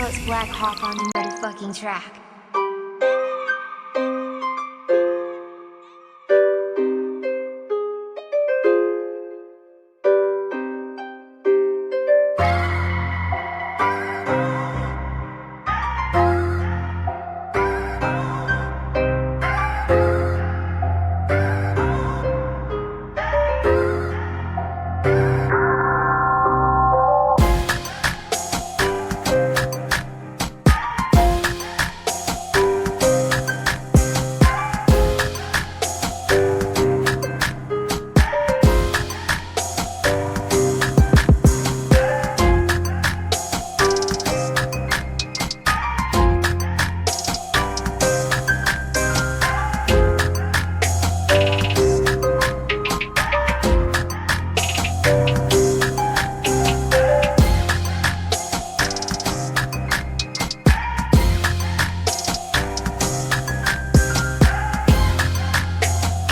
it's Black Hawk on the motherfucking track.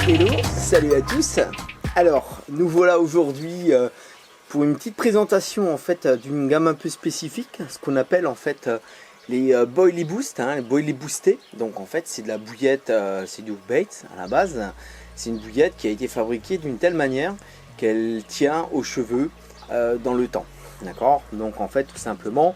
Hello, salut à tous. Alors, nous voilà aujourd'hui pour une petite présentation en fait d'une gamme un peu spécifique, ce qu'on appelle en fait les Boilie Boost, les Boilie Boostés. Donc en fait, c'est de la bouillette, c'est du Bates à la base. C'est une bouillette qui a été fabriquée d'une telle manière qu'elle tient aux cheveux dans le temps. D'accord? Donc en fait, tout simplement,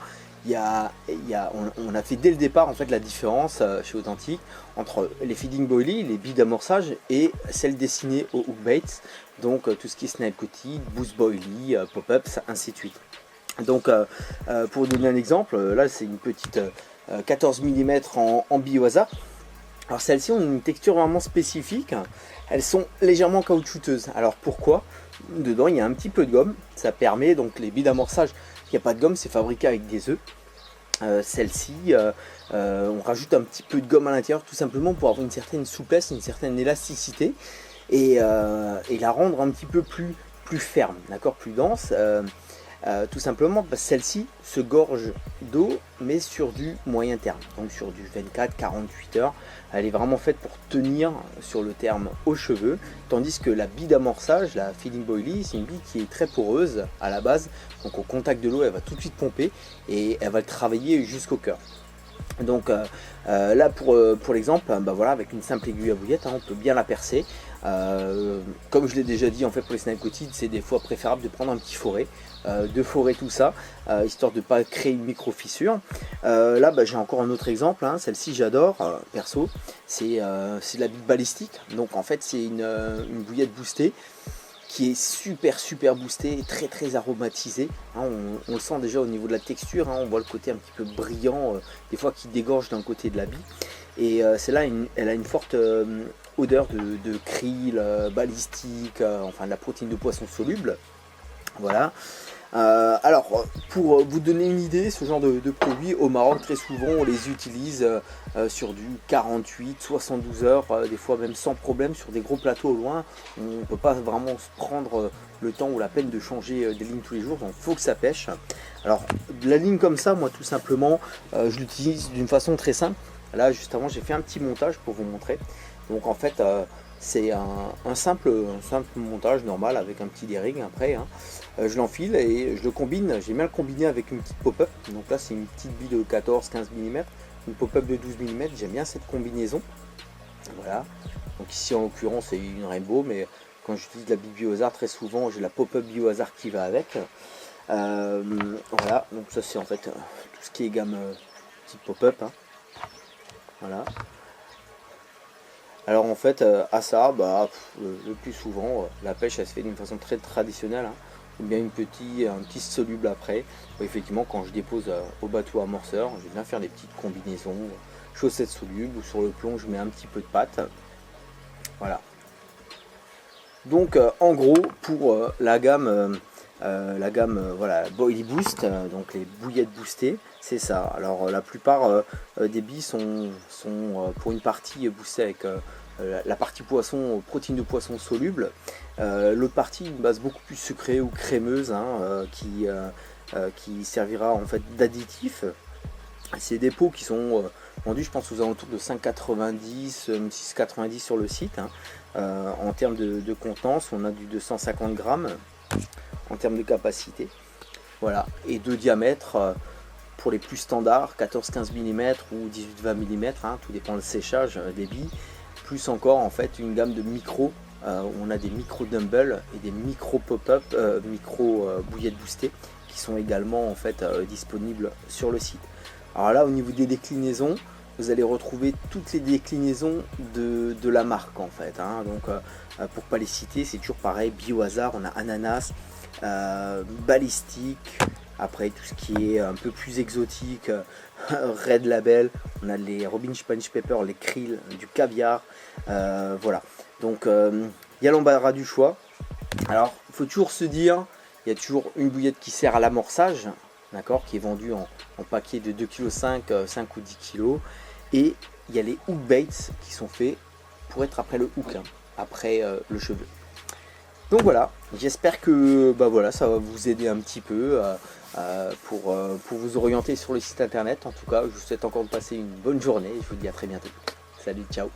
on a fait dès le départ en fait la différence chez Authentique entre les feeding boilie, les billes d'amorçage et celles destinées aux hook baits, donc tout ce qui est snap coated, boost boilie, pop-ups, ainsi de suite. Donc pour donner un exemple, là c'est une petite 14 mm en bille au hasard. Alors celles-ci ont une texture vraiment spécifique, elles sont légèrement caoutchouteuses. Alors pourquoi? Dedans il y a un petit peu de gomme, ça permet donc les billes d'amorçage, il n'y a pas de gomme, c'est fabriqué avec des œufs. Celle-ci, on rajoute un petit peu de gomme à l'intérieur tout simplement pour avoir une certaine souplesse, une certaine élasticité et la rendre un petit peu plus ferme, d'accord, plus dense. Tout simplement parce que celle-ci se gorge d'eau mais sur du moyen terme, donc sur du 24-48 heures. Elle est vraiment faite pour tenir sur le terme aux cheveux, tandis que la bille d'amorçage, la feeding boilie, c'est une bille qui est très poreuse à la base, donc au contact de l'eau elle va tout de suite pomper et elle va le travailler jusqu'au cœur. Donc là pour l'exemple, voilà, avec une simple aiguille à bouillette, on peut bien la percer. Comme je l'ai déjà dit, en fait pour les snap coated, c'est des fois préférable de prendre un petit foret, de forer tout ça, histoire de ne pas créer une micro fissure. Là j'ai encore un autre exemple, celle-ci j'adore, perso, c'est de la bille balistique. Donc en fait c'est une bouillette boostée qui est super boosté, très aromatisé. On le sent déjà au niveau de la texture, on voit le côté un petit peu brillant, des fois qui dégorge d'un côté de la bille. Et celle-là, elle a une forte odeur de krill, balistique, enfin de la protéine de poisson soluble. Voilà. Alors, pour vous donner une idée, ce genre de produits au Maroc, très souvent on les utilise sur du 48-72 heures, des fois même sans problème sur des gros plateaux au loin. On ne peut pas vraiment se prendre le temps ou la peine de changer des lignes tous les jours, donc il faut que ça pêche. Alors, de la ligne comme ça, moi tout simplement, je l'utilise d'une façon très simple. Là, juste avant, j'ai fait un petit montage pour vous montrer. Donc en fait, c'est un simple montage normal avec un petit D-ring après. Je l'enfile et je le combine. J'ai bien le combiné avec une petite pop-up. Donc là, c'est une petite bille de 14-15 mm, une pop-up de 12 mm. J'aime bien cette combinaison. Voilà. Donc ici, en l'occurrence, c'est une Rainbow, mais quand j'utilise la bille Biohazard, très souvent, j'ai la pop-up Biohazard qui va avec. Voilà. Donc ça, c'est en fait tout ce qui est gamme petite pop-up. Voilà. Alors en fait à ça, le plus souvent la pêche elle se fait d'une façon très traditionnelle, ou bien un petit soluble après. Effectivement quand je dépose au bateau amorceur, je viens faire des petites combinaisons, chaussettes solubles, ou sur le plomb je mets un petit peu de pâte. Voilà. Donc en gros pour la gamme voilà, Boilie Boost, donc les bouillettes boostées, c'est ça. Alors la plupart des billes sont pour une partie boostées avec la partie poisson, protéines de poisson soluble. L'autre partie, une base beaucoup plus sucrée ou crémeuse, qui servira en fait d'additif. C'est des pots qui sont vendus, je pense, aux alentours de 5,90, 6,90 sur le site. En termes de contenance, on a du 250 grammes en termes de capacité. Voilà, et de diamètre pour les plus standards, 14-15 mm ou 18-20 mm, hein, tout dépend du séchage des billes. Plus encore en fait une gamme de micros, on a des micro dumbbells et des micro pop-up, micro bouillettes boostées qui sont également en fait disponibles sur le site. Alors là au niveau des déclinaisons, vous allez retrouver toutes les déclinaisons de la marque en fait, hein. Donc pour pas les citer, c'est toujours pareil, Biohazard, on a Ananas, Ballistic, après tout ce qui est un peu plus exotique, Red Label, on a les Robin Spanish Pepper, les krill, du caviar, voilà. Donc il y a l'embarras du choix. Alors il faut toujours se dire, il y a toujours une bouillette qui sert à l'amorçage, d'accord, qui est vendue en paquet de 2,5 kg, 5 ou 10 kg. Et il y a les hook baits qui sont faits pour être après le hook, hein, après le cheveu. Donc voilà, j'espère que voilà, ça va vous aider un petit peu pour vous orienter sur le site internet. En tout cas, je vous souhaite encore de passer une bonne journée et je vous dis à très bientôt. Salut, ciao.